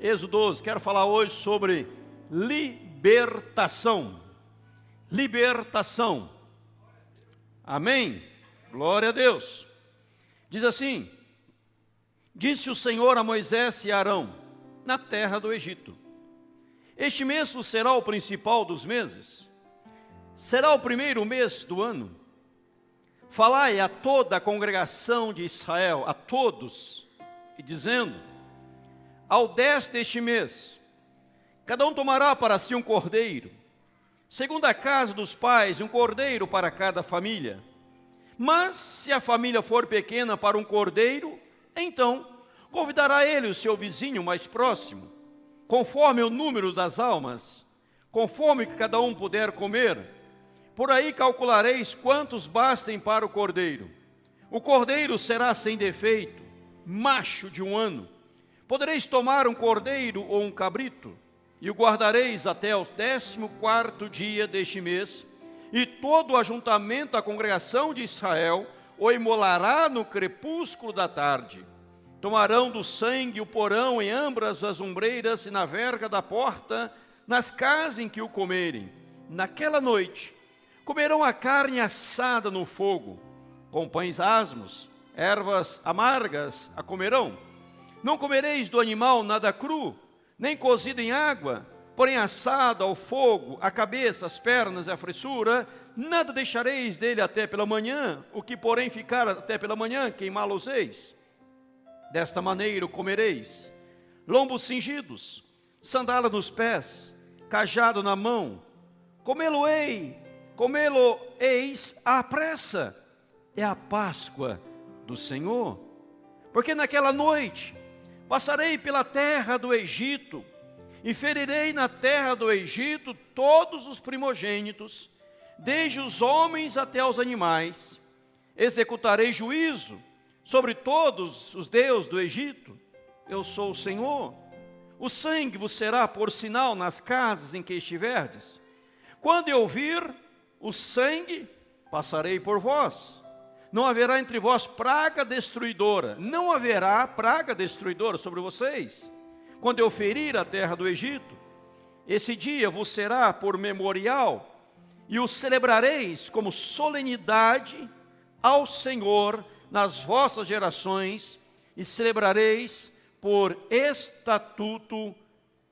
Êxodo 12. Quero falar hoje sobre libertação. Libertação. Amém? Glória a Deus. Diz assim: disse o Senhor a Moisés e a Arão, na terra do Egito: este mês será o principal dos meses, será o primeiro mês do ano. Falai a toda a congregação de Israel, a todos, e dizendo: ao 10 deste mês, cada um tomará para si um cordeiro, segundo a casa dos pais, um cordeiro para cada família. Mas se a família for pequena para um cordeiro, então convidará ele o seu vizinho mais próximo, conforme o número das almas, conforme que cada um puder comer. Por aí calculareis quantos bastem para o cordeiro. O cordeiro será sem defeito, macho de 1 ano. Podereis tomar um cordeiro ou um cabrito, e o guardareis até o 14º dia deste mês, e todo o ajuntamento da congregação de Israel o imolará no crepúsculo da tarde. Tomarão do sangue e o porão em ambas as ombreiras e na verga da porta, nas casas em que o comerem. Naquela noite comerão a carne assada no fogo, com pães asmos, ervas amargas a comerão. Não comereis do animal nada cru, nem cozido em água, porém assado ao fogo, a cabeça, as pernas e a fressura. Nada deixareis dele até pela manhã, o que porém ficar até pela manhã, queimá-los-eis. Desta maneira o comereis: lombos cingidos, sandália nos pés, cajado na mão. Comê-lo-eis à pressa, é a Páscoa do Senhor. Porque naquela noite passarei pela terra do Egito, e ferirei na terra do Egito todos os primogênitos, desde os homens até os animais. Executarei juízo sobre todos os deuses do Egito. Eu sou o Senhor. O sangue vos será por sinal nas casas em que estiverdes. Quando eu vir o sangue, passarei por vós. Não haverá entre vós praga destruidora. Não haverá praga destruidora sobre vocês, quando eu ferir a terra do Egito. Esse dia vos será por memorial, e o celebrareis como solenidade ao Senhor nas vossas gerações, e celebrareis por estatuto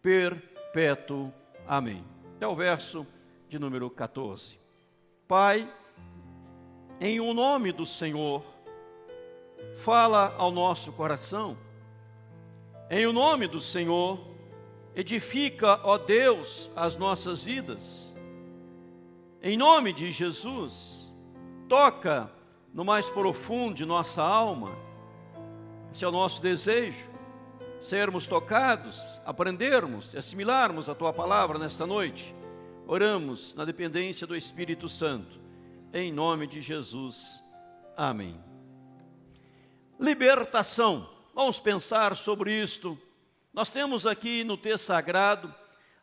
perpétuo. Amém. Até o verso de número 14. Pai, em o nome do Senhor, fala ao nosso coração. Em o nome do Senhor, edifica, ó Deus, as nossas vidas. Em nome de Jesus, toca no mais profundo de nossa alma. Esse é o nosso desejo, sermos tocados, aprendermos, assimilarmos a Tua palavra nesta noite. Oramos na dependência do Espírito Santo, em nome de Jesus. Amém. Libertação. Vamos pensar sobre isto. Nós temos aqui no texto sagrado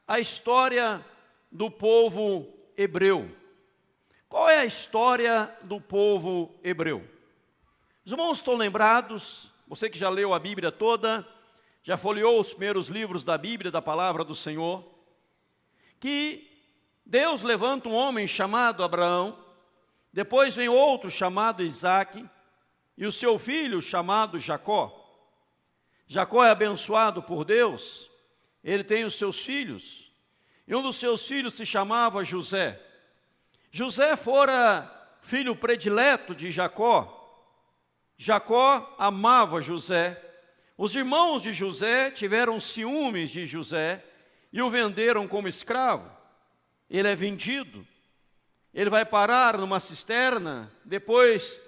a história do povo hebreu. Qual é a história do povo hebreu? Os irmãos estão lembrados, você que já leu a Bíblia toda, já folheou os primeiros livros da Bíblia, da palavra do Senhor, que Deus levanta um homem chamado Abraão, depois vem outro chamado Isaque, e o seu filho chamado Jacó. Jacó é abençoado por Deus, ele tem os seus filhos, e um dos seus filhos se chamava José. José fora filho predileto de Jacó. Jacó amava José. Os irmãos de José tiveram ciúmes de José e o venderam como escravo. Ele é vendido, ele vai parar numa cisterna, depois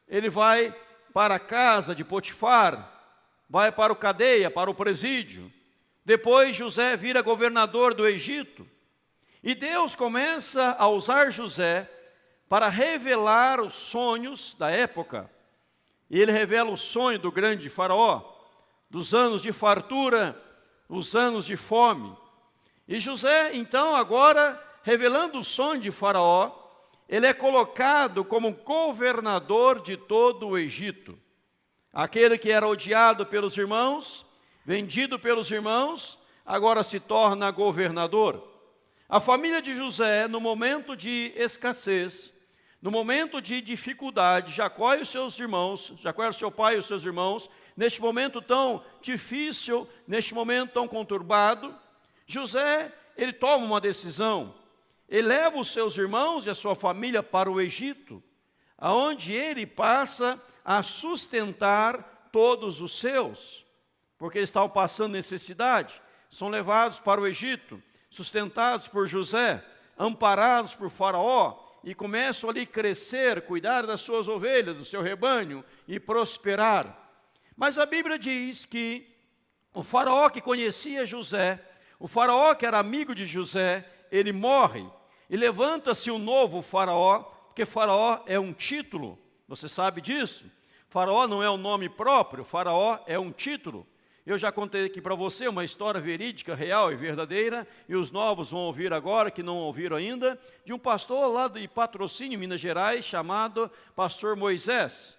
ele vai para a casa de Potifar, vai para o cadeia, para o presídio. Depois José vira governador do Egito. E Deus começa a usar José para revelar os sonhos da época. E ele revela o sonho do grande faraó, dos anos de fartura, os anos de fome. E José, então, agora, revelando o sonho de faraó, ele é colocado como governador de todo o Egito. Aquele que era odiado pelos irmãos, vendido pelos irmãos, agora se torna governador. A família de José, no momento de escassez, no momento de dificuldade, Jacó e os seus irmãos, Jacó era seu pai e os seus irmãos, neste momento tão difícil, neste momento tão conturbado, José, ele toma uma decisão. Ele leva os seus irmãos e a sua família para o Egito, aonde ele passa a sustentar todos os seus, porque eles estavam passando necessidade, são levados para o Egito, sustentados por José, amparados por Faraó, e começam ali a crescer, cuidar das suas ovelhas, do seu rebanho, e prosperar. Mas a Bíblia diz que o Faraó que conhecia José, o Faraó que era amigo de José, ele morre, e levanta-se um novo Faraó, porque Faraó é um título, você sabe disso? Faraó não é um nome próprio, Faraó é um título. Eu já contei aqui para você uma história verídica, real e verdadeira, e os novos vão ouvir agora, que não ouviram ainda, de um pastor lá de Patrocínio, Minas Gerais, chamado Pastor Moisés.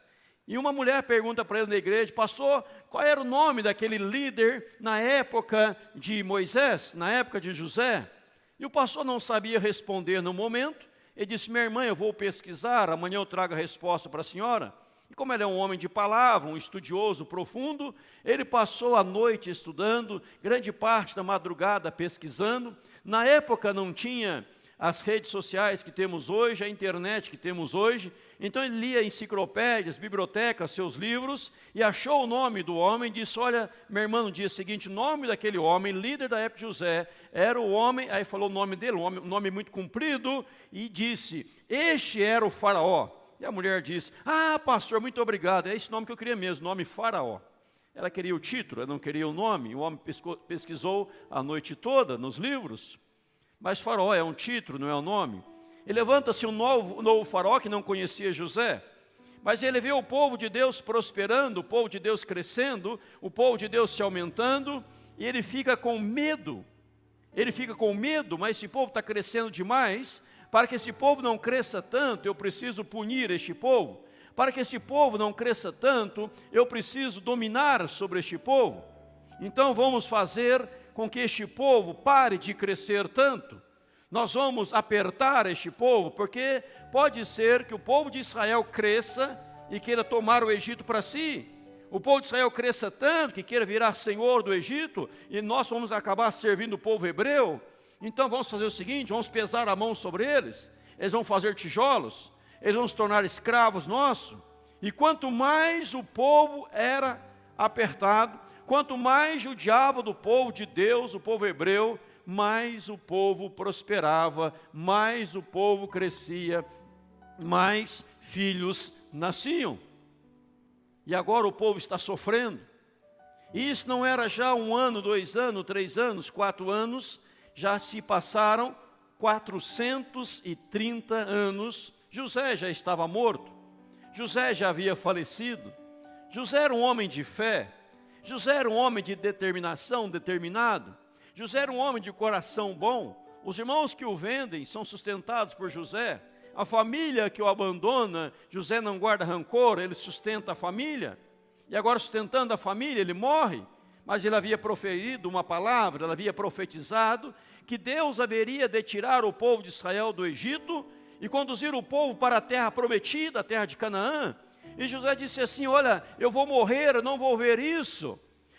E uma mulher pergunta para ele na igreja: pastor, qual era o nome daquele líder na época de Moisés, na época de José? E o pastor não sabia responder no momento. Ele disse: minha irmã, eu vou pesquisar, amanhã eu trago a resposta para a senhora. E como ele é um homem de palavra, um estudioso profundo, ele passou a noite estudando, grande parte da madrugada pesquisando. Na época não tinha as redes sociais que temos hoje, a internet que temos hoje. Então ele lia enciclopédias, bibliotecas, seus livros, e achou o nome do homem, e disse: olha, minha irmã, no dia seguinte, o nome daquele homem, líder da época de José, era o homem, aí falou o nome dele, um nome muito comprido, e disse: este era o Faraó. E a mulher disse: ah, pastor, muito obrigado, é esse nome que eu queria mesmo, nome Faraó. Ela queria o título, ela não queria o nome. O homem pesquisou a noite toda nos livros, mas Faraó é um título, não é um nome. E levanta-se um novo Faraó que não conhecia José, mas ele vê o povo de Deus prosperando, o povo de Deus crescendo, o povo de Deus se aumentando, e ele fica com medo. Ele fica com medo, mas esse povo está crescendo demais. Para que esse povo não cresça tanto, eu preciso punir este povo. Para que esse povo não cresça tanto, eu preciso dominar sobre este povo. Então vamos fazer com que este povo pare de crescer tanto. Nós vamos apertar este povo, porque pode ser que o povo de Israel cresça e queira tomar o Egito para si. O povo de Israel cresça tanto que queira virar senhor do Egito, e nós vamos acabar servindo o povo hebreu. Então vamos fazer o seguinte: vamos pesar a mão sobre eles, eles vão fazer tijolos, eles vão se tornar escravos nossos. E quanto mais o povo era apertado, quanto mais judiava do povo de Deus, o povo hebreu, mais o povo prosperava, mais o povo crescia, mais filhos nasciam. E agora o povo está sofrendo. E isso não era já 1 ano, 2 anos, 3 anos, 4 anos, já se passaram 430 anos, José já estava morto, José já havia falecido. José era um homem de fé, José era um homem de determinação, determinado, José era um homem de coração bom. Os irmãos que o vendem são sustentados por José, a família que o abandona, José não guarda rancor, ele sustenta a família, e agora sustentando a família, ele morre. Mas ele havia proferido uma palavra, ele havia profetizado que Deus haveria de tirar o povo de Israel do Egito e conduzir o povo para a terra prometida, a terra de Canaã. E José disse assim: olha, eu vou morrer, eu não vou ver isso,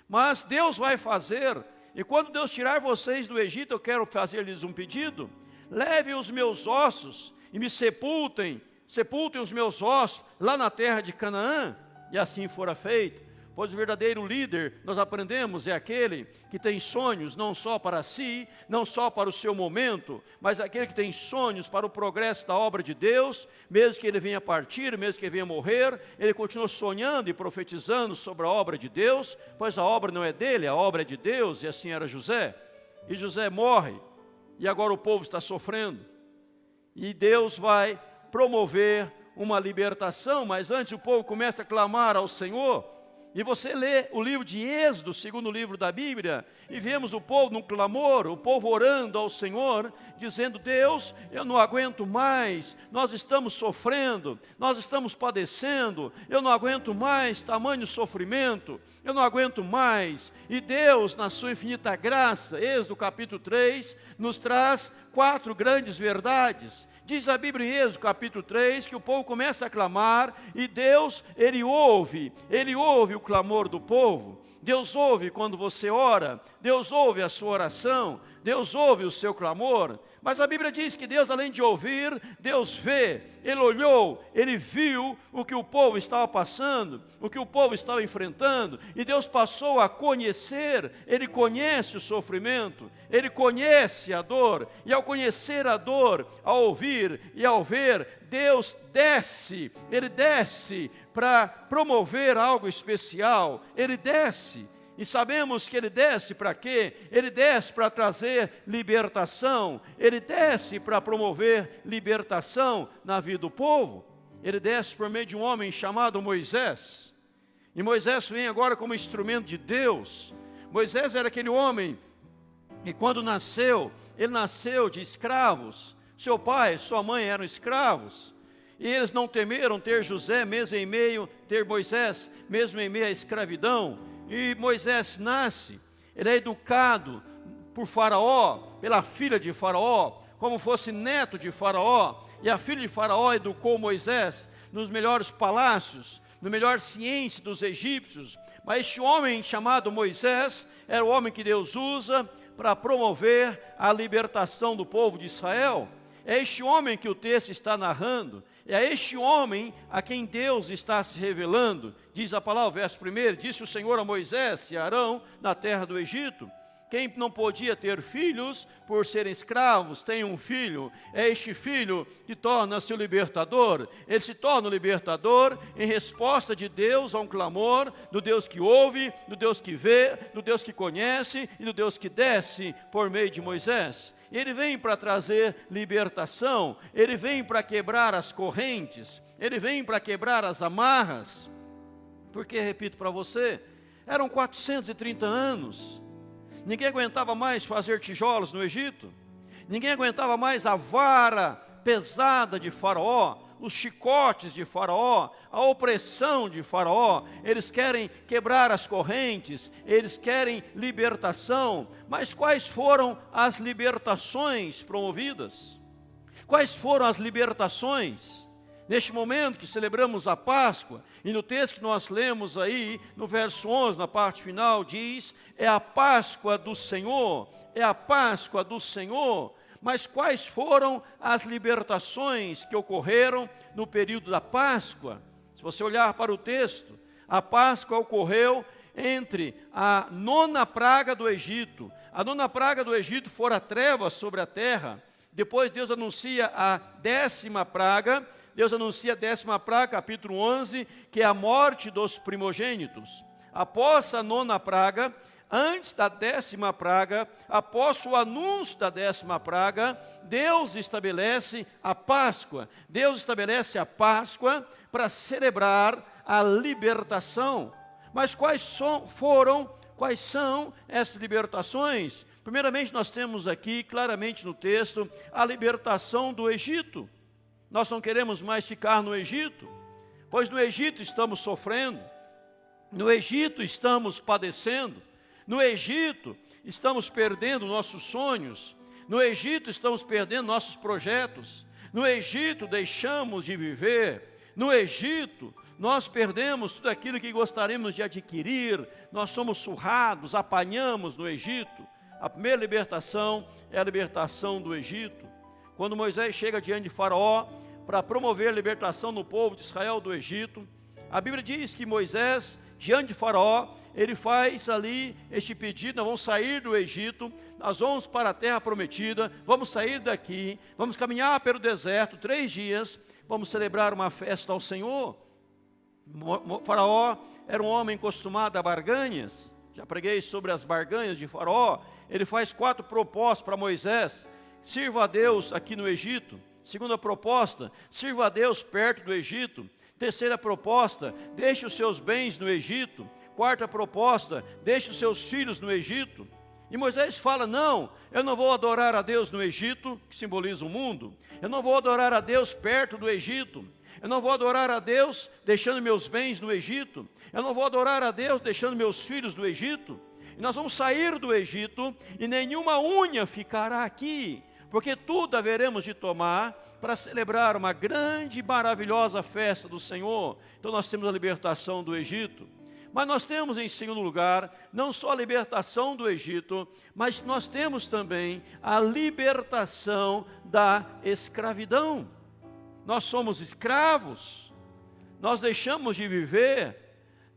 mas Deus vai fazer. E quando Deus tirar vocês do Egito, eu quero fazer-lhes um pedido: leve os meus ossos e me sepultem os meus ossos lá na terra de Canaã. E assim fora feito. Pois o verdadeiro líder, nós aprendemos, é aquele que tem sonhos não só para si, não só para o seu momento, mas aquele que tem sonhos para o progresso da obra de Deus. Mesmo que ele venha partir, mesmo que ele venha morrer, ele continua sonhando e profetizando sobre a obra de Deus, pois a obra não é dele, a obra é de Deus. E assim era José. E José morre, e agora o povo está sofrendo, e Deus vai promover uma libertação. Mas antes o povo começa a clamar ao Senhor. E você lê o livro de Êxodo, o segundo livro da Bíblia, e vemos o povo no clamor, o povo orando ao Senhor, dizendo: Deus, eu não aguento mais, nós estamos sofrendo, nós estamos padecendo, eu não aguento mais tamanho sofrimento, eu não aguento mais. E Deus, na sua infinita graça, Êxodo capítulo 3, nos traz 4 grandes verdades. Diz a Bíblia em Êxodo capítulo 3 que o povo começa a clamar e Deus, Ele ouve o clamor do povo. Deus ouve quando você ora, Deus ouve a sua oração, Deus ouve o seu clamor. Mas a Bíblia diz que Deus, além de ouvir, Deus vê. Ele olhou, Ele viu o que o povo estava passando, o que o povo estava enfrentando, e Deus passou a conhecer. Ele conhece o sofrimento, Ele conhece a dor, e ao conhecer a dor, ao ouvir e ao ver, Deus desce, Ele desce para promover algo especial. Ele desce. E sabemos que Ele desce para quê? Ele desce para trazer libertação. Ele desce para promover libertação na vida do povo. Ele desce por meio de um homem chamado Moisés. E Moisés vem agora como instrumento de Deus. Moisés era aquele homem que quando nasceu, ele nasceu de escravos. Seu pai, sua mãe eram escravos. E eles não temeram ter José, mesmo em meio, ter Moisés, mesmo em meio à escravidão. E Moisés nasce, ele é educado por Faraó, pela filha de Faraó, como fosse neto de Faraó. E a filha de Faraó educou Moisés nos melhores palácios, na melhor ciência dos egípcios. Mas este homem chamado Moisés era o homem que Deus usa para promover a libertação do povo de Israel. É este homem que o texto está narrando, é este homem a quem Deus está se revelando. Diz a palavra, verso 1, disse o Senhor a Moisés e a Arão na terra do Egito: quem não podia ter filhos por serem escravos, tem um filho. É este filho que torna-se o libertador. Ele se torna o libertador em resposta de Deus a um clamor, do Deus que ouve, do Deus que vê, do Deus que conhece e do Deus que desce por meio de Moisés. Ele vem para trazer libertação, ele vem para quebrar as correntes, ele vem para quebrar as amarras. Porque, repito para você, eram 430 anos, ninguém aguentava mais fazer tijolos no Egito, ninguém aguentava mais a vara pesada de Faraó, os chicotes de Faraó, a opressão de Faraó. Eles querem quebrar as correntes, eles querem libertação. Mas quais foram as libertações promovidas? Quais foram as libertações? Neste momento que celebramos a Páscoa, e no texto que nós lemos aí, no verso 11, na parte final, diz: é a Páscoa do Senhor, é a Páscoa do Senhor. Mas quais foram as libertações que ocorreram no período da Páscoa? Se você olhar para o texto, a Páscoa ocorreu entre a 9ª praga do Egito. A 9ª praga do Egito fora trevas sobre a terra. Depois Deus anuncia a 10ª praga. Deus anuncia a 10ª praga, capítulo 11, que é a morte dos primogênitos. Após a 9ª praga, antes da 10ª praga, após o anúncio da 10ª praga, Deus estabelece a Páscoa. Deus estabelece a Páscoa para celebrar a libertação. Mas quais são essas libertações? Primeiramente, nós temos aqui, claramente no texto, a libertação do Egito. Nós não queremos mais ficar no Egito, pois no Egito estamos sofrendo, no Egito estamos padecendo, no Egito estamos perdendo nossos sonhos, no Egito estamos perdendo nossos projetos, no Egito deixamos de viver, no Egito nós perdemos tudo aquilo que gostaríamos de adquirir, nós somos surrados, apanhamos no Egito. A primeira libertação é a libertação do Egito. Quando Moisés chega diante de Faraó para promover a libertação do povo de Israel do Egito, a Bíblia diz que Moisés, diante de Faraó, ele faz ali este pedido: nós vamos sair do Egito, nós vamos para a terra prometida, vamos sair daqui, vamos caminhar pelo deserto 3 dias, vamos celebrar uma festa ao Senhor. Faraó era um homem acostumado a barganhas, já preguei sobre as barganhas de Faraó. Ele faz 4 propostas para Moisés: sirva a Deus aqui no Egito, Segunda proposta, sirva a Deus perto do Egito. Terceira proposta, deixe os seus bens no Egito. Quarta proposta, deixe os seus filhos no Egito. E Moisés fala, não, eu não vou adorar a Deus no Egito, que simboliza o mundo. Eu não vou adorar a Deus perto do Egito. Eu não vou adorar a Deus deixando meus bens no Egito. Eu não vou adorar a Deus deixando meus filhos no Egito. E nós vamos sair do Egito e nenhuma unha ficará aqui, porque tudo haveremos de tomar para celebrar uma grande e maravilhosa festa do Senhor. Então nós temos a libertação do Egito. Mas nós temos em segundo lugar, não só a libertação do Egito, mas nós temos também a libertação da escravidão. Nós somos escravos, nós deixamos de viver,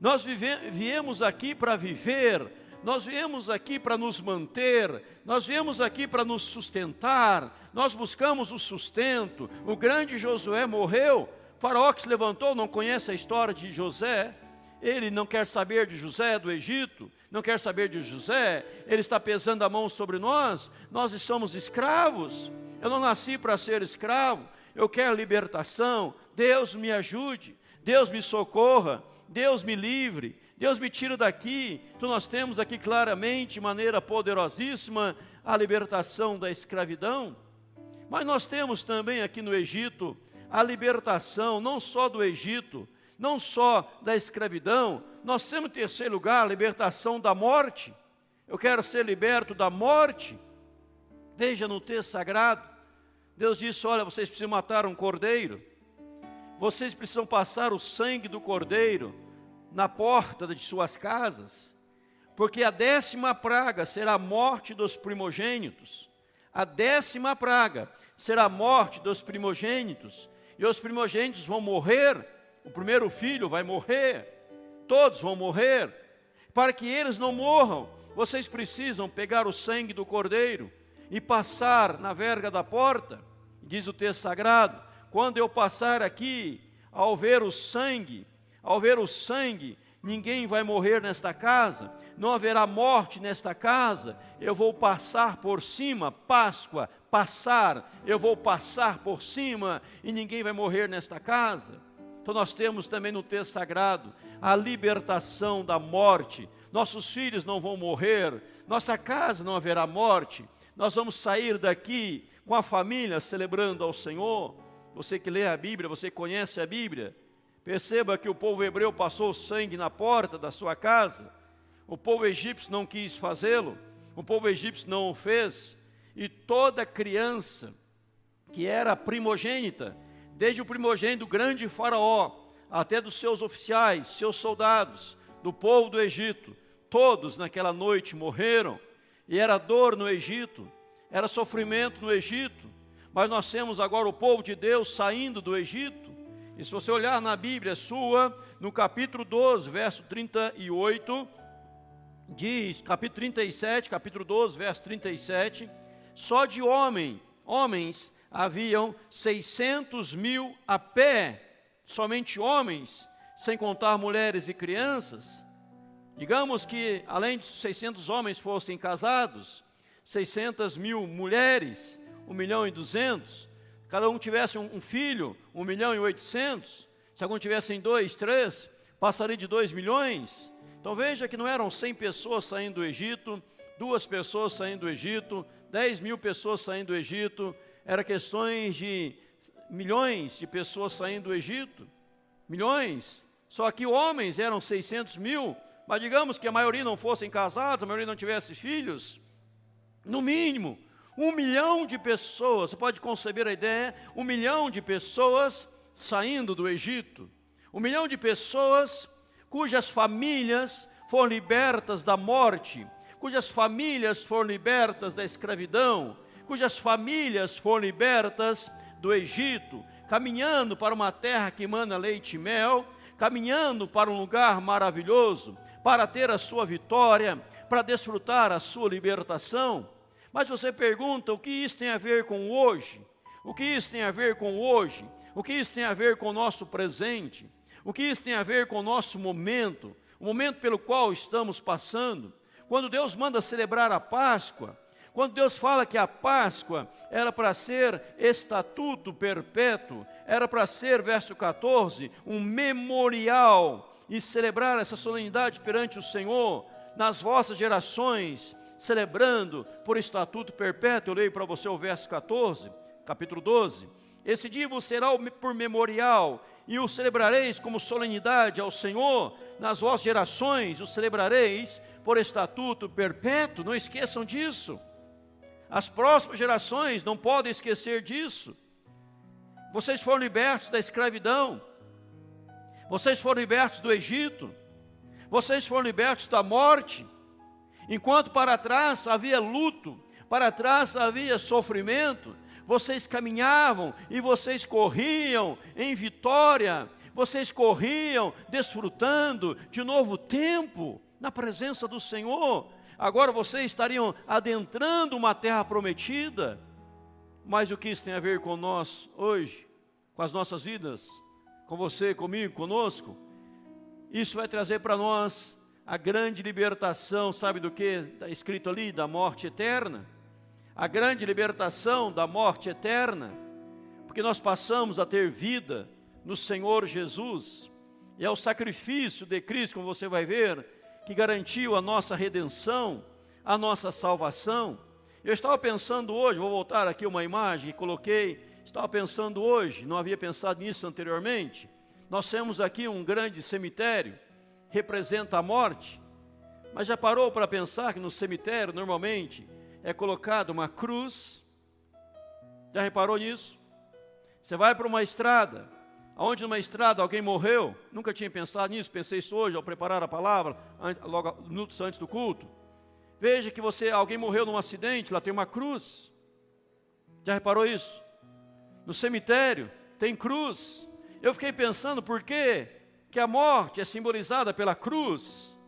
nós viemos aqui para viver, nós viemos aqui para nos manter, nós viemos aqui para nos sustentar, nós buscamos o sustento. O grande Josué morreu, o faraó que se levantou, não conhece a história de José, ele não quer saber de José do Egito, não quer saber de José, ele está pesando a mão sobre nós somos escravos. Eu não nasci para ser escravo, eu quero libertação. Deus me ajude, Deus me socorra, Deus me livre, Deus me tira daqui. Então nós temos aqui claramente, de maneira poderosíssima, a libertação da escravidão. Mas nós temos também aqui no Egito a libertação, não só do Egito, não só da escravidão, nós temos em terceiro lugar a libertação da morte. Eu quero ser liberto da morte. Veja no texto sagrado, Deus disse, olha, vocês precisam matar um cordeiro, vocês precisam passar o sangue do cordeiro na porta de suas casas, porque a 10ª praga será a morte dos primogênitos. A 10ª praga será a morte dos primogênitos, e os primogênitos vão morrer. O primeiro filho vai morrer, todos vão morrer. Para que eles não morram, vocês precisam pegar o sangue do cordeiro e passar na verga da porta. Diz o texto sagrado, quando eu passar aqui, ao ver o sangue, ninguém vai morrer nesta casa, não haverá morte nesta casa, eu vou passar por cima, Páscoa, passar, eu vou passar por cima e ninguém vai morrer nesta casa. Então nós temos também no texto sagrado a libertação da morte. Nossos filhos não vão morrer, nossa casa não haverá morte. Nós vamos sair daqui com a família celebrando ao Senhor. Você que lê a Bíblia, você conhece a Bíblia, perceba que o povo hebreu passou sangue na porta da sua casa. O povo egípcio não quis fazê-lo, o povo egípcio não o fez. E toda criança que era primogênita, desde o primogênito do grande faraó, até dos seus oficiais, seus soldados, do povo do Egito, todos naquela noite morreram. E era dor no Egito, era sofrimento no Egito. Mas nós temos agora o povo de Deus saindo do Egito. E se você olhar na Bíblia sua, no capítulo 12, verso 38, diz, capítulo 37, capítulo 12, verso 37, só de homens haviam 600 mil a pé, somente homens, sem contar mulheres e crianças. Digamos que além de 600 homens fossem casados, 600 mil mulheres, 1.200.000, cada um tivesse um filho, 1.800.000, se algum tivessem 2, 3, passaria de 2 milhões. Então veja que não eram 100 pessoas saindo do Egito, 2 pessoas saindo do Egito, 10 mil pessoas saindo do Egito, era questões de milhões de pessoas saindo do Egito, milhões. Só que homens eram 600 mil, mas digamos que a maioria não fossem casados, a maioria não tivesse filhos, no mínimo 1 milhão de pessoas, você pode conceber a ideia, 1 milhão de pessoas saindo do Egito, 1 milhão de pessoas cujas famílias foram libertas da morte, cujas famílias foram libertas da escravidão, cujas famílias foram libertas do Egito, caminhando para uma terra que emana leite e mel, caminhando para um lugar maravilhoso, para ter a sua vitória, para desfrutar a sua libertação. Mas você pergunta, o que isso tem a ver com hoje? O que isso tem a ver com hoje? O que isso tem a ver com o nosso presente? O que isso tem a ver com o nosso momento? O momento pelo qual estamos passando? Quando Deus manda celebrar a Páscoa, Quando Deus fala que a Páscoa era para ser estatuto perpétuo, era para ser, verso 14, um memorial, e celebrar essa solenidade perante o Senhor, nas vossas gerações, celebrando por estatuto perpétuo. Eu leio para você o verso 14, capítulo 12. Esse dia vos será por memorial, e o celebrareis como solenidade ao Senhor, nas vossas gerações o celebrareis por estatuto perpétuo. Não esqueçam disso. As próximas gerações não podem esquecer disso. Vocês foram libertos da escravidão. Vocês foram libertos do Egito. Vocês foram libertos da morte. Enquanto para trás havia luto, para trás havia sofrimento, vocês caminhavam e vocês corriam em vitória. Vocês corriam desfrutando de novo tempo na presença do Senhor. Agora vocês estariam adentrando uma terra prometida. Mas o que isso tem a ver com nós hoje? Com as nossas vidas? Com você, comigo, conosco? Isso vai trazer para nós a grande libertação, sabe do que está escrito ali? Da morte eterna. A grande libertação da morte eterna. Porque nós passamos a ter vida no Senhor Jesus. E é o sacrifício de Cristo, como você vai ver, que garantiu a nossa redenção, a nossa salvação. Eu estava pensando hoje, vou voltar aqui uma imagem que coloquei, estava pensando hoje, não havia pensado nisso anteriormente. Nós temos aqui um grande cemitério, representa a morte, mas já parou para pensar que no cemitério normalmente é colocada uma cruz? Já reparou nisso? Você vai para uma estrada, onde numa estrada alguém morreu, nunca tinha pensado nisso, pensei isso hoje ao preparar a palavra, logo minutos antes do culto. Veja que alguém morreu num acidente, lá tem uma cruz. Já reparou isso? No cemitério tem cruz. Eu fiquei pensando por que a morte é simbolizada pela cruz.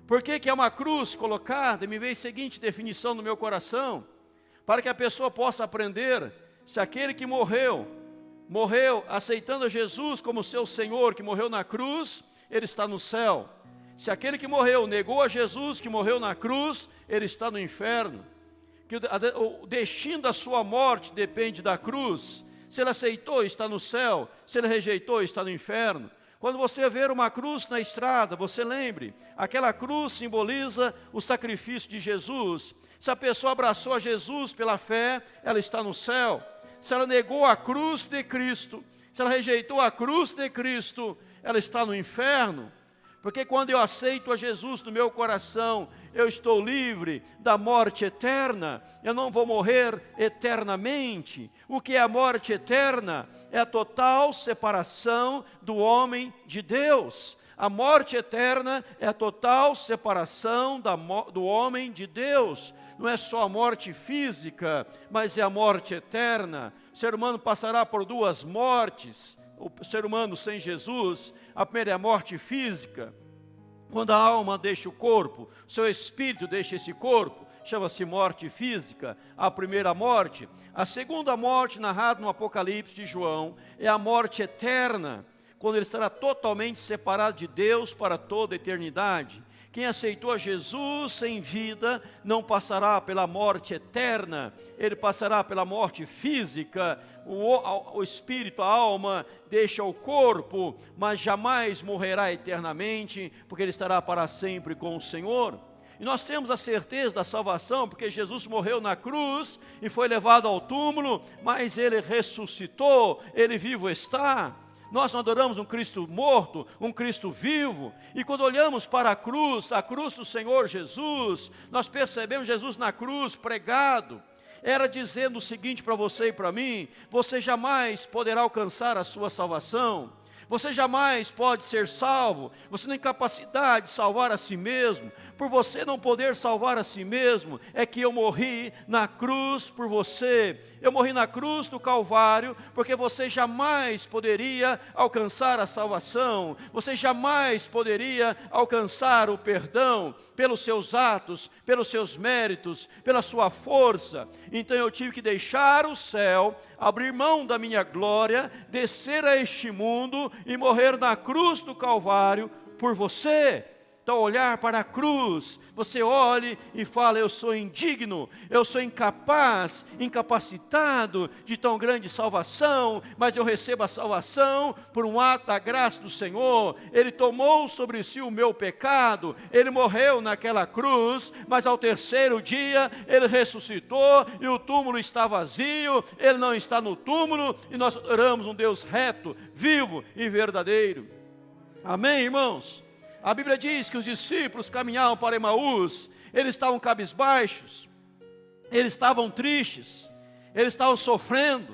Por que é uma cruz colocada? E me veio a seguinte definição no meu coração, para que a pessoa possa aprender, se aquele que morreu aceitando a Jesus como seu Senhor, que morreu na cruz, ele está no céu. Se aquele que morreu negou a Jesus, que morreu na cruz, ele está no inferno. Que o destino da sua morte depende da cruz. Se ele aceitou, está no céu. Se ele rejeitou, está no inferno. Quando você ver uma cruz na estrada, você lembre, aquela cruz simboliza o sacrifício de Jesus. Se a pessoa abraçou a Jesus pela fé, ela está no céu. Se ela negou a cruz de Cristo, se ela rejeitou a cruz de Cristo, ela está no inferno. Porque quando eu aceito a Jesus no meu coração, eu estou livre da morte eterna. Eu não vou morrer eternamente. O que é a morte eterna? É a total separação do homem de Deus. A morte eterna é a total separação do homem de Deus. Não é só a morte física, mas é a morte eterna. O ser humano passará por duas mortes. O ser humano sem Jesus, a primeira é a morte física, quando a alma deixa o corpo, seu espírito deixa esse corpo, chama-se morte física, a primeira morte. A segunda morte, narrada no Apocalipse de João, é a morte eterna, quando ele estará totalmente separado de Deus para toda a eternidade. Quem aceitou a Jesus em vida não passará pela morte eterna, ele passará pela morte física. O espírito, a alma, deixa o corpo, mas jamais morrerá eternamente, porque ele estará para sempre com o Senhor. E nós temos a certeza da salvação, porque Jesus morreu na cruz e foi levado ao túmulo, mas ele ressuscitou, ele vivo está. Nós não adoramos um Cristo morto, um Cristo vivo. E quando olhamos para a cruz do Senhor Jesus, nós percebemos Jesus na cruz pregado. Era dizendo o seguinte para você e para mim: você jamais poderá alcançar a sua salvação. Você jamais pode ser salvo. Você não tem capacidade de salvar a si mesmo. Por você não poder salvar a si mesmo, é que eu morri na cruz por você. Eu morri na cruz do Calvário, porque você jamais poderia alcançar a salvação. Você jamais poderia alcançar o perdão pelos seus atos, pelos seus méritos, pela sua força. Então eu tive que deixar o céu, abrir mão da minha glória, descer a este mundo e morrer na cruz do Calvário por você. Então, olhar para a cruz, você olhe e fala: eu sou indigno, eu sou incapaz, incapacitado de tão grande salvação, mas eu recebo a salvação por um ato da graça do Senhor. Ele tomou sobre si o meu pecado, Ele morreu naquela cruz, mas ao terceiro dia Ele ressuscitou e o túmulo está vazio, Ele não está no túmulo e nós adoramos um Deus reto, vivo e verdadeiro. Amém, irmãos? A Bíblia diz que os discípulos caminhavam para Emaús, eles estavam cabisbaixos, eles estavam tristes, eles estavam sofrendo,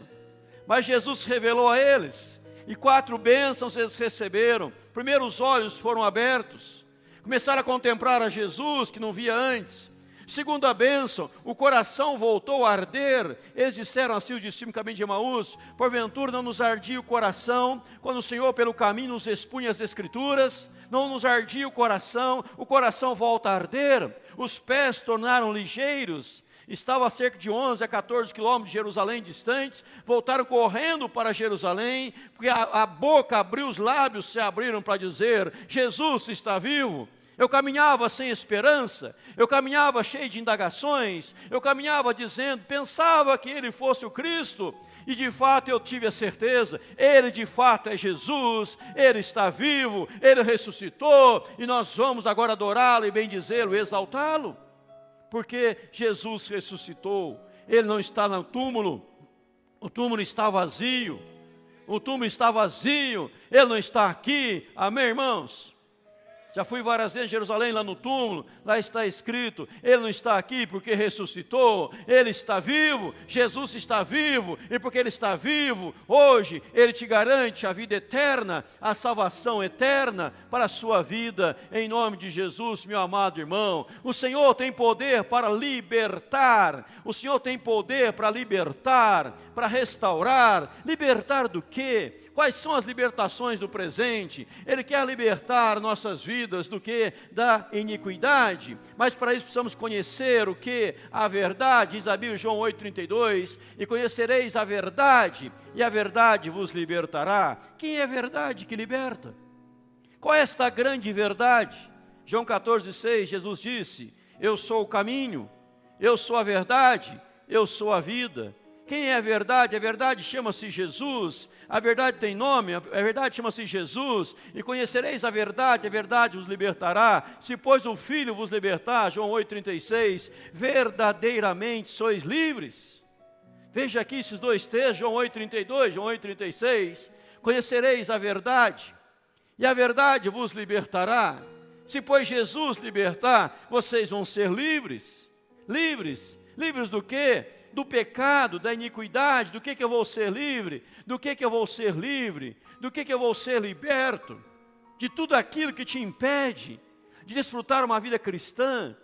mas Jesus revelou a eles, e 4 bênçãos eles receberam. Primeiro, os olhos foram abertos, começaram a contemplar a Jesus que não via antes. Segunda bênção, o coração voltou a arder. Eles disseram assim, os discípulos no caminho de Emaús: porventura não nos ardia o coração, quando o Senhor pelo caminho nos expunha as Escrituras? Não nos ardia o coração volta a arder. Os pés tornaram ligeiros, estavam a cerca de 11 a 14 quilômetros de Jerusalém distantes, voltaram correndo para Jerusalém, porque a boca abriu, os lábios se abriram para dizer: Jesus está vivo. Eu caminhava sem esperança, eu caminhava cheio de indagações, eu caminhava dizendo, pensava que Ele fosse o Cristo, e de fato eu tive a certeza, Ele de fato é Jesus, Ele está vivo, Ele ressuscitou, e nós vamos agora adorá-lo e bendizê-lo, exaltá-lo, porque Jesus ressuscitou. Ele não está no túmulo, o túmulo está vazio, Ele não está aqui. Amém, irmãos? Já fui várias vezes em Jerusalém, lá no túmulo, lá está escrito: Ele não está aqui porque ressuscitou, Ele está vivo, Jesus está vivo, e porque Ele está vivo, hoje Ele te garante a vida eterna, a salvação eterna para a sua vida, em nome de Jesus, meu amado irmão. O Senhor tem poder para libertar, o Senhor tem poder para libertar, para restaurar. Libertar do quê? Quais são as libertações do presente? Ele quer libertar nossas vidas do que? Da iniquidade. Mas para isso precisamos conhecer o que? A verdade. Diz a Bíblia, João 8,32, e conhecereis a verdade, e a verdade vos libertará. Quem é a verdade que liberta? Qual é esta grande verdade? João 14,6, Jesus disse: eu sou o caminho, eu sou a verdade, eu sou a vida. Quem é a verdade? A verdade chama-se Jesus, a verdade tem nome, a verdade chama-se Jesus, e conhecereis a verdade vos libertará. Se pois o Filho vos libertar, João 8,36, verdadeiramente sois livres. Veja aqui esses dois textos, João 8,32, João 8,36, conhecereis a verdade, e a verdade vos libertará. Se pois Jesus libertar, vocês vão ser livres. Livres do quê? Do pecado, da iniquidade. Do que eu vou ser livre? Do que eu vou ser livre? Do que eu vou ser liberto? De tudo aquilo que te impede de desfrutar uma vida cristã,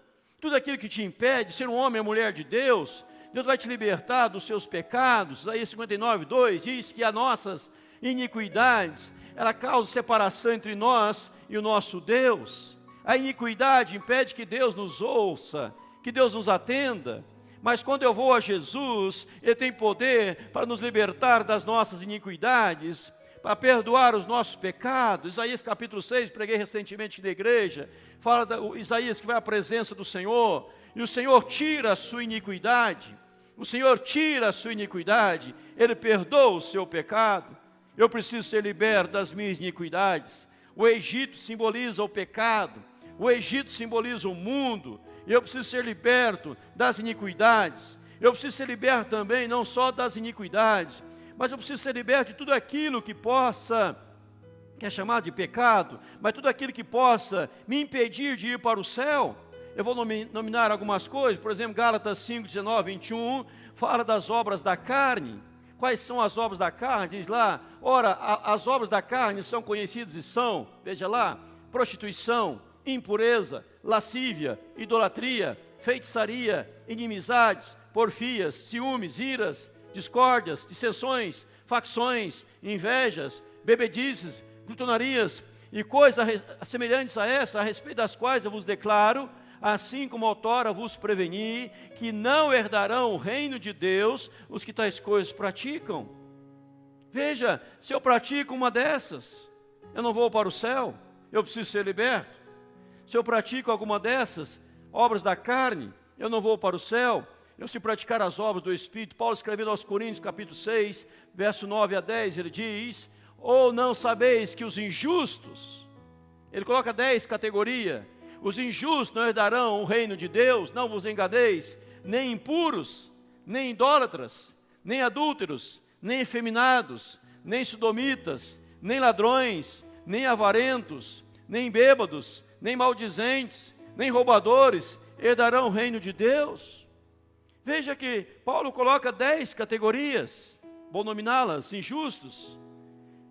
tudo aquilo que te impede de ser um homem ou mulher de Deus. Deus vai te libertar dos seus pecados. Isaías 59:2 diz que as nossas iniquidades, ela causa separação entre nós e o nosso Deus. A iniquidade impede que Deus nos ouça, que Deus nos atenda. Mas quando eu vou a Jesus, Ele tem poder para nos libertar das nossas iniquidades, para perdoar os nossos pecados. Isaías capítulo 6, preguei recentemente na igreja, fala Isaías que vai à presença do Senhor, e o Senhor tira a sua iniquidade, o Senhor tira a sua iniquidade, Ele perdoa o seu pecado. Eu preciso ser liberto das minhas iniquidades. O Egito simboliza o pecado, o Egito simboliza o mundo, e eu preciso ser liberto das iniquidades. Eu preciso ser liberto também, não só das iniquidades, mas eu preciso ser liberto de tudo aquilo que possa, que é chamado de pecado, mas tudo aquilo que possa me impedir de ir para o céu. Eu vou nominar algumas coisas, por exemplo, Gálatas 5, 19, 21, fala das obras da carne. Quais são as obras da carne? Diz lá, ora, as obras da carne são conhecidas e são, veja lá, prostituição, impureza, lascívia, idolatria, feitiçaria, inimizades, porfias, ciúmes, iras, discórdias, dissensões, facções, invejas, bebedices, glutonarias e coisas semelhantes a essa, a respeito das quais eu vos declaro, assim como outrora vos preveni, que não herdarão o reino de Deus os que tais coisas praticam. Veja, se eu pratico uma dessas, eu não vou para o céu, eu preciso ser liberto. Se eu pratico alguma dessas obras da carne, eu não vou para o céu. Eu, se praticar as obras do Espírito, Paulo escrevendo aos Coríntios, capítulo 6, verso 9 a 10, ele diz: ou não sabeis que os injustos, ele coloca 10 categorias, os injustos não herdarão o reino de Deus, não vos enganeis, nem impuros, nem idólatras, nem adúlteros, nem efeminados, nem sodomitas, nem ladrões, nem avarentos, nem bêbados, nem maldizentes, nem roubadores, herdarão o reino de Deus. Veja que Paulo coloca 10 categorias, vou nominá-las: injustos,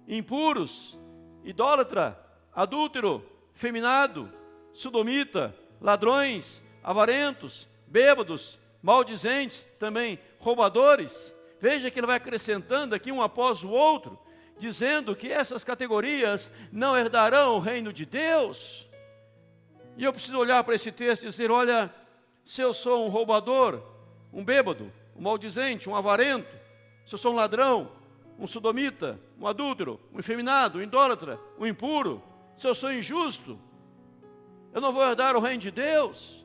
impuros, idólatra, adúltero, feminado, sodomita, ladrões, avarentos, bêbados, maldizentes, também roubadores. Veja que ele vai acrescentando aqui um após o outro, dizendo que essas categorias não herdarão o reino de Deus. E eu preciso olhar para esse texto e dizer: olha, se eu sou um roubador, um bêbado, um maldizente, um avarento, se eu sou um ladrão, um sodomita, um adúltero, um efeminado, um idólatra, um impuro, se eu sou injusto, eu não vou herdar o reino de Deus.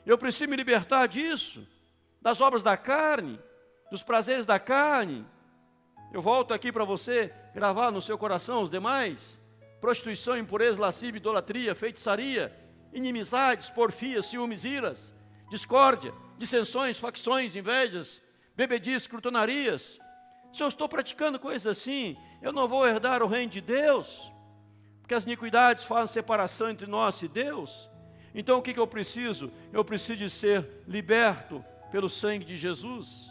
Eu preciso me libertar disso, das obras da carne, dos prazeres da carne. Eu volto aqui para você gravar no seu coração os demais: prostituição, impureza, lascívia, idolatria, feitiçaria, inimizades, porfias, ciúmes, iras, discórdia, dissensões, facções, invejas, bebedices, crutonarias. Se eu estou praticando coisas assim, eu não vou herdar o reino de Deus, porque as iniquidades fazem separação entre nós e Deus. Então o que eu preciso? Eu preciso de ser liberto pelo sangue de Jesus.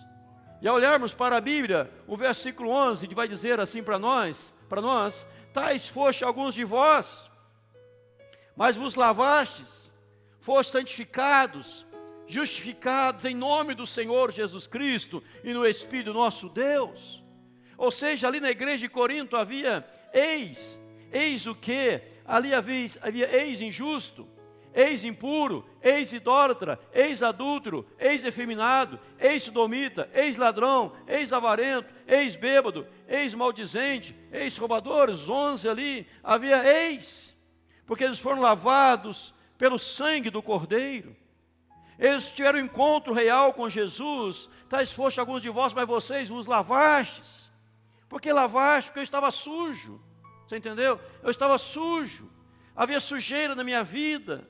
E ao olharmos para a Bíblia, o versículo 11 vai dizer assim para nós: tais foste alguns de vós, mas vos lavastes, foste santificados, justificados em nome do Senhor Jesus Cristo e no Espírito do nosso Deus. Ou seja, ali na igreja de Corinto havia ex o que? Ali havia ex injusto, ex impuro, ex idólatra, ex adúltero, ex efeminado, ex sodomita, ex ladrão, ex avarento, ex bêbado, ex maldizente, ex roubadores. 11 ali havia ex, porque eles foram lavados pelo sangue do Cordeiro. Eles tiveram um encontro real com Jesus. Tais foste alguns de vós, mas vocês vos lavastes. Por que lavaste? Porque eu estava sujo. Você entendeu? Eu estava sujo. Havia sujeira na minha vida.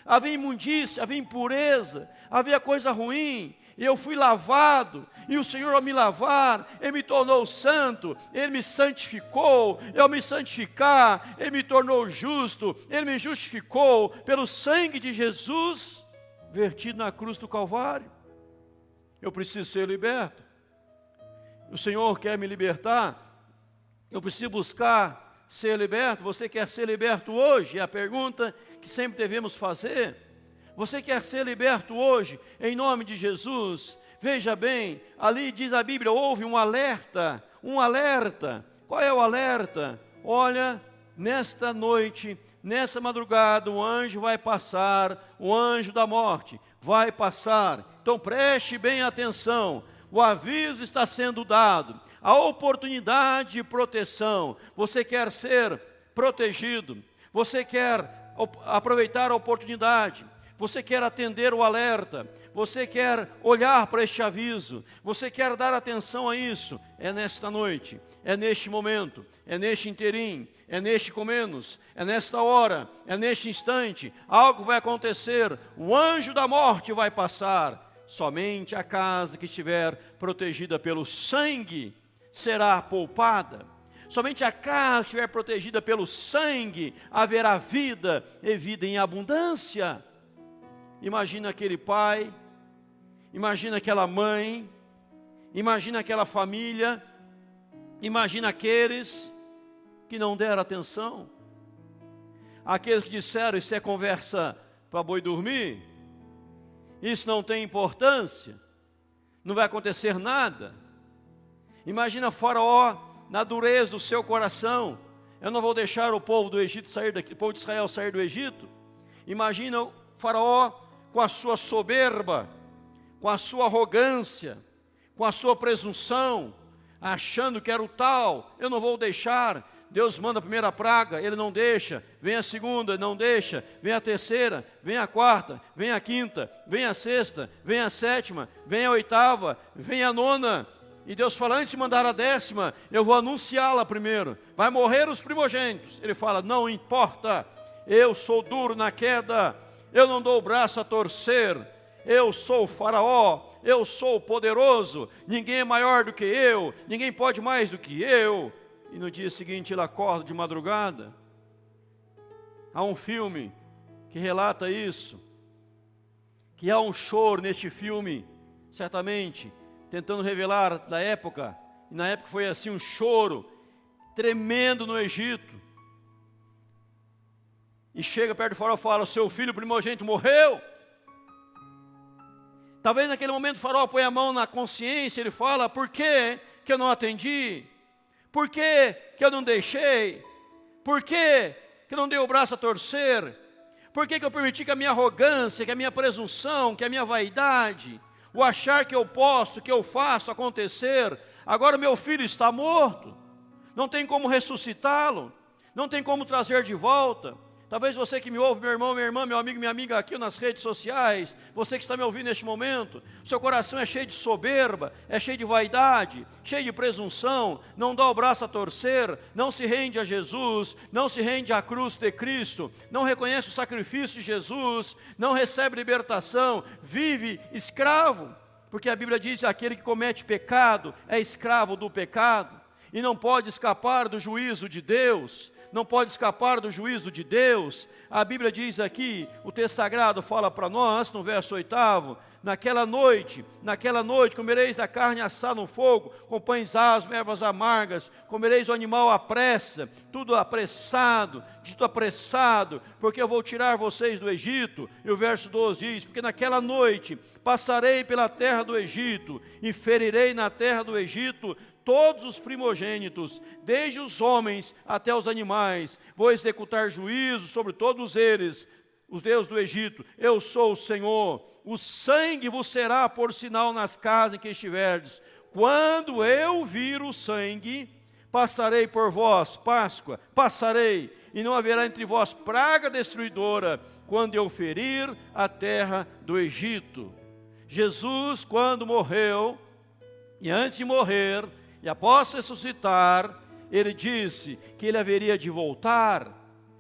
Havia imundícia, havia impureza, havia coisa ruim. E eu fui lavado. E o Senhor, ao me lavar, Ele me tornou santo. Ele me santificou. Eu me santificar, Ele me tornou justo. Ele me justificou pelo sangue de Jesus vertido na cruz do Calvário. Eu preciso ser liberto. O Senhor quer me libertar. Eu preciso buscar ser liberto. Você quer ser liberto hoje? É a pergunta que sempre devemos fazer. Você quer ser liberto hoje, em nome de Jesus? Veja bem, ali diz a Bíblia, houve um alerta. Qual é o alerta? Olha, nesta noite, nessa madrugada, o anjo vai passar, o anjo da morte vai passar. Então preste bem atenção, o aviso está sendo dado, a oportunidade de proteção. Você quer ser protegido, você quer aproveitar a oportunidade, você quer atender o alerta, você quer olhar para este aviso, você quer dar atenção a isso. É nesta noite, é neste momento, é neste interim, é neste comenos, é nesta hora, é neste instante. Algo vai acontecer, o anjo da morte vai passar. Somente a casa que estiver protegida pelo sangue será poupada. Somente a casa que estiver protegida pelo sangue haverá vida e vida em abundância. Imagina aquele pai, imagina aquela mãe, imagina aquela família, imagina aqueles que não deram atenção, aqueles que disseram: isso é conversa para boi dormir, isso não tem importância, não vai acontecer nada. Imagina Faraó na dureza do seu coração: eu não vou deixar o povo do Egito sair daqui, o povo de Israel sair do Egito. Imagina o Faraó com a sua soberba, com a sua arrogância, com a sua presunção, achando que era o tal: eu não vou deixar Deus manda a primeira praga, ele não deixa, vem a segunda, ele não deixa, vem a terceira, vem a quarta, vem a quinta, vem a sexta, vem a sétima, vem a oitava, vem a nona. E Deus fala, antes de mandar a 10ª, eu vou anunciá-la primeiro. Vai morrer os primogênitos. Ele fala, não importa, eu sou duro na queda, eu não dou o braço a torcer, eu sou o faraó, eu sou o poderoso, ninguém é maior do que eu, ninguém pode mais do que eu. E no dia seguinte ele acorda de madrugada. Há um filme que relata isso, que há um choro neste filme, certamente, tentando revelar da época, e na época foi assim um choro tremendo no Egito. E chega perto do faraó e fala, o seu filho primogênito morreu. Talvez naquele momento o faraó põe a mão na consciência, ele fala, por que eu não atendi? Por que eu não deixei? Por que eu não dei o braço a torcer? Por que eu permiti que a minha arrogância, que a minha presunção, que a minha vaidade, o achar que eu posso, que eu faço acontecer, agora meu filho está morto, não tem como ressuscitá-lo, não tem como trazer de volta. Talvez você que me ouve, meu irmão, minha irmã, meu amigo, minha amiga aqui nas redes sociais, você que está me ouvindo neste momento, seu coração é cheio de soberba, é cheio de vaidade, cheio de presunção, não dá o braço a torcer, não se rende a Jesus, não se rende à cruz de Cristo, não reconhece o sacrifício de Jesus, não recebe libertação, vive escravo, porque a Bíblia diz que aquele que comete pecado é escravo do pecado, e não pode escapar do juízo de Deus. Não pode escapar do juízo de Deus. A Bíblia diz aqui, o texto sagrado fala para nós, no verso 8º, naquela noite, comereis a carne assada no fogo, com pães asmos, ervas amargas, comereis o animal à pressa, tudo apressado, dito apressado, porque eu vou tirar vocês do Egito. E o verso 12 diz, porque naquela noite passarei pela terra do Egito, e ferirei na terra do Egito todos os primogênitos, desde os homens até os animais, vou executar juízo sobre todos eles, os deuses do Egito, eu sou o Senhor, o sangue vos será por sinal nas casas em que estiverdes, quando eu vir o sangue, passarei por vós, Páscoa, passarei, e não haverá entre vós praga destruidora, quando eu ferir a terra do Egito. Jesus, quando morreu, e antes de morrer, e após ressuscitar, ele disse que ele haveria de voltar,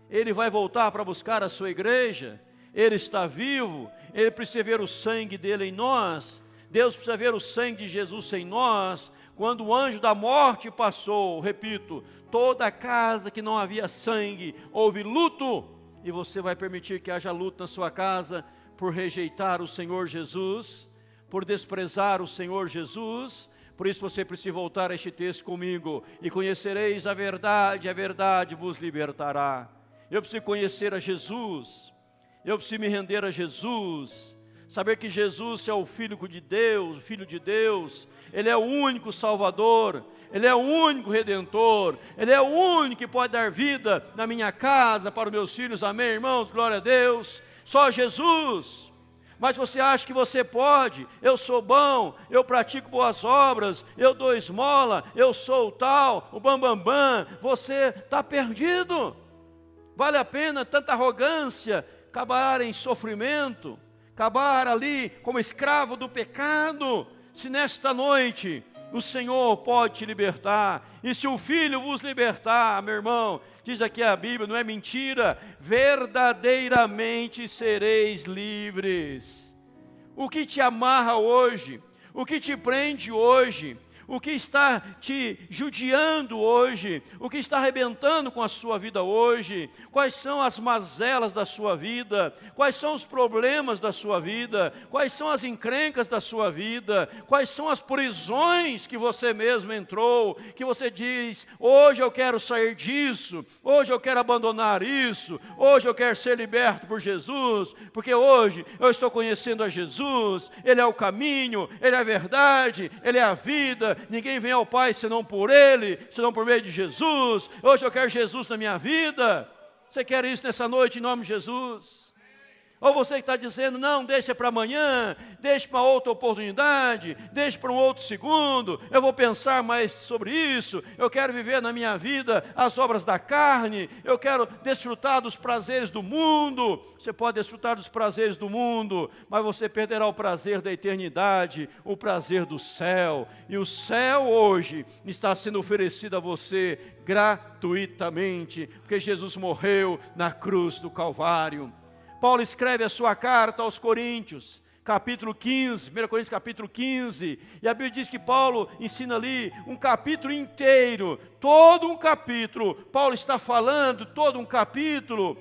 ele vai voltar para buscar a sua igreja, ele está vivo, ele precisa ver o sangue dele em nós, Deus precisa ver o sangue de Jesus em nós. Quando o anjo da morte passou, repito, toda a casa que não havia sangue, houve luto, e você vai permitir que haja luto na sua casa, por rejeitar o Senhor Jesus, por desprezar o Senhor Jesus. Por isso você precisa voltar a este texto comigo, e conhecereis a verdade vos libertará. Eu preciso conhecer a Jesus, eu preciso me render a Jesus, saber que Jesus é o Filho de Deus, Ele é o único Salvador, Ele é o único Redentor, Ele é o único que pode dar vida na minha casa, para os meus filhos, amém, irmãos, glória a Deus, só Jesus. Mas você acha que você pode, eu sou bom, eu pratico boas obras, eu dou esmola, eu sou o tal, o bambambam, você está perdido. Vale a pena tanta arrogância, acabar em sofrimento, acabar ali como escravo do pecado, se nesta noite o Senhor pode te libertar, e se o Filho vos libertar, meu irmão, diz aqui a Bíblia, não é mentira, verdadeiramente sereis livres. O que te amarra hoje, o que te prende hoje, o que está te judiando hoje, o que está arrebentando com a sua vida hoje, quais são as mazelas da sua vida, quais são os problemas da sua vida, quais são as encrencas da sua vida, quais são as prisões que você mesmo entrou, que você diz, hoje eu quero sair disso, hoje eu quero abandonar isso, hoje eu quero ser liberto por Jesus, porque hoje eu estou conhecendo a Jesus, Ele é o caminho, Ele é a verdade, Ele é a vida, ninguém vem ao Pai senão por Ele, senão por meio de Jesus. Hoje eu quero Jesus na minha vida. Você quer isso nessa noite em nome de Jesus? Ou você que está dizendo, não, deixa para amanhã, deixa para outra oportunidade, deixa para um outro segundo, eu vou pensar mais sobre isso, eu quero viver na minha vida as obras da carne, eu quero desfrutar dos prazeres do mundo. Você pode desfrutar dos prazeres do mundo, mas você perderá o prazer da eternidade, o prazer do céu. E o céu hoje está sendo oferecido a você gratuitamente, porque Jesus morreu na cruz do Calvário. Paulo escreve a sua carta aos Coríntios, capítulo 15, 1 Coríntios capítulo 15, e a Bíblia diz que Paulo ensina ali um capítulo inteiro, todo um capítulo, Paulo está falando todo um capítulo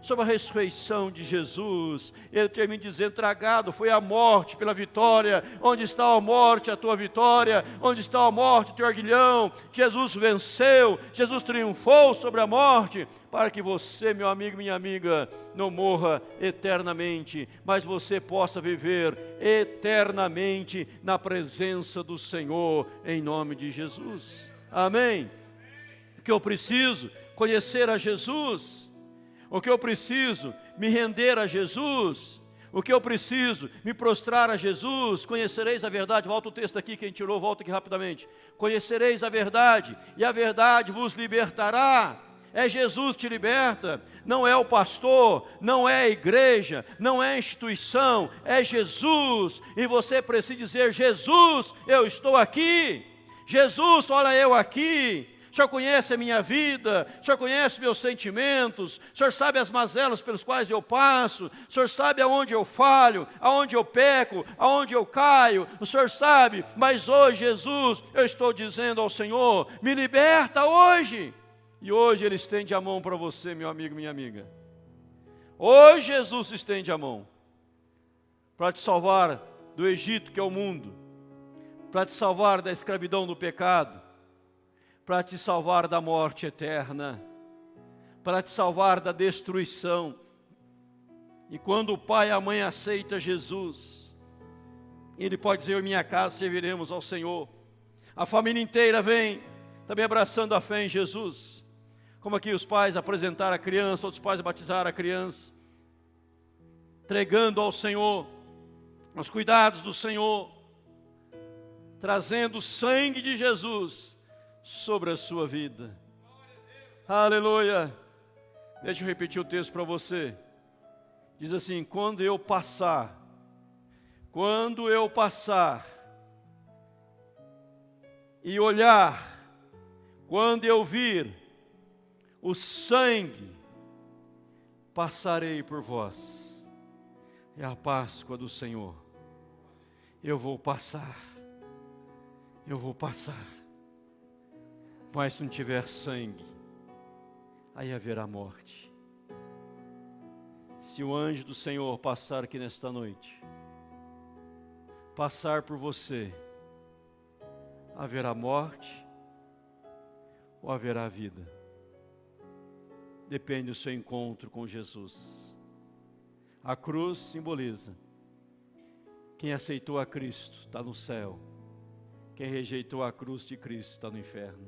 sobre a ressurreição de Jesus. Ele termina dizendo, tragado foi a morte pela vitória. Onde está a morte, a tua vitória? Onde está a morte, o teu aguilhão? Jesus venceu, Jesus triunfou sobre a morte, para que você, meu amigo, minha amiga, não morra eternamente, mas você possa viver eternamente na presença do Senhor, em nome de Jesus. Amém? O que eu preciso? Conhecer a Jesus. O que eu preciso? Me render a Jesus. O que eu preciso? Me prostrar a Jesus. Conhecereis a verdade. Volta o texto aqui, quem tirou, volta aqui rapidamente. Conhecereis a verdade, e a verdade vos libertará. É Jesus que te liberta, não é o pastor, não é a igreja, não é a instituição, é Jesus. E você precisa dizer, Jesus, eu estou aqui. Jesus, olha eu aqui. O Senhor conhece a minha vida, o Senhor conhece meus sentimentos, o Senhor sabe as mazelas pelas quais eu passo, o Senhor sabe aonde eu falho, aonde eu peco, aonde eu caio, o Senhor sabe. Mas hoje, Jesus, eu estou dizendo ao Senhor, me liberta hoje. E hoje Ele estende a mão para você, meu amigo, minha amiga. Hoje Jesus estende a mão para te salvar do Egito, que é o mundo, para te salvar da escravidão do pecado, para te salvar da morte eterna, para te salvar da destruição. E quando o pai e a mãe aceitam Jesus, ele pode dizer, em minha casa serviremos ao Senhor. A família inteira vem, também abraçando a fé em Jesus. Como aqui os pais apresentaram a criança, outros pais batizaram a criança, entregando ao Senhor, aos cuidados do Senhor, trazendo o sangue de Jesus sobre a sua vida. Aleluia! Deixa eu repetir o texto para você. Diz assim, quando eu passar e olhar, quando eu vir o sangue, passarei por vós. É a Páscoa do Senhor. Eu vou passar. Mas se não tiver sangue, aí haverá morte. Se o anjo do Senhor passar aqui nesta noite, passar por você, haverá morte ou haverá vida? Depende do seu encontro com Jesus. A cruz simboliza quem aceitou a Cristo está no céu, quem rejeitou a cruz de Cristo está no inferno.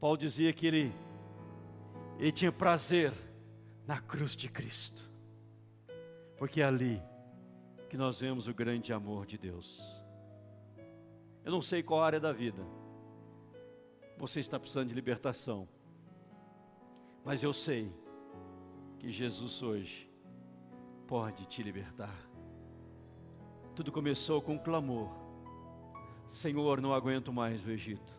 Paulo dizia que ele tinha prazer na cruz de Cristo, porque é ali que nós vemos o grande amor de Deus. Eu não sei qual área da vida você está precisando de libertação, mas eu sei que Jesus hoje pode te libertar. Tudo começou com um clamor: Senhor, não aguento mais o Egito.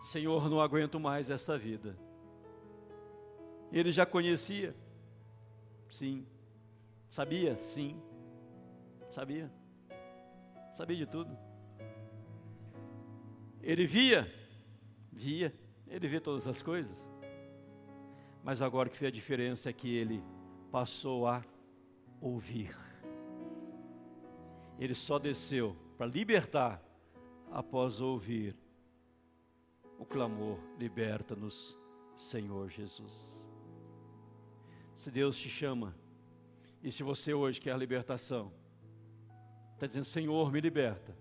Senhor, não aguento mais essa vida. Ele já conhecia? Sim. Sabia? Sim. Sabia de tudo. Ele via? Via. Ele vê todas as coisas. Mas agora o que fez a diferença é que ele passou a ouvir. Ele só desceu para libertar após ouvir o clamor: liberta-nos, Senhor Jesus. Se Deus te chama, e se você hoje quer a libertação, está dizendo, Senhor, me liberta.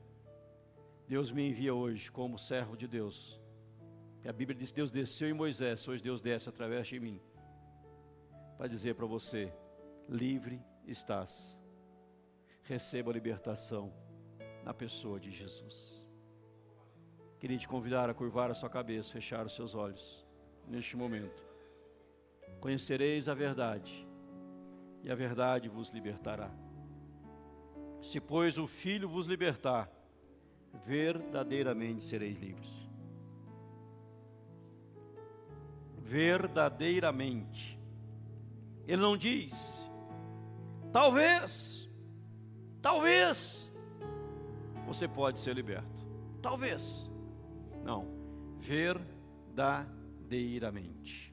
Deus me envia hoje como servo de Deus. A Bíblia diz que Deus desceu em Moisés, hoje Deus desce através de mim, para dizer para você: livre estás. Receba a libertação na pessoa de Jesus. Queria te convidar a curvar a sua cabeça, fechar os seus olhos neste momento. Conhecereis a verdade, e a verdade vos libertará. Se, pois, o Filho vos libertar, verdadeiramente sereis livres. Verdadeiramente. Ele não diz: talvez você pode ser liberto. Talvez. Não, verdadeiramente.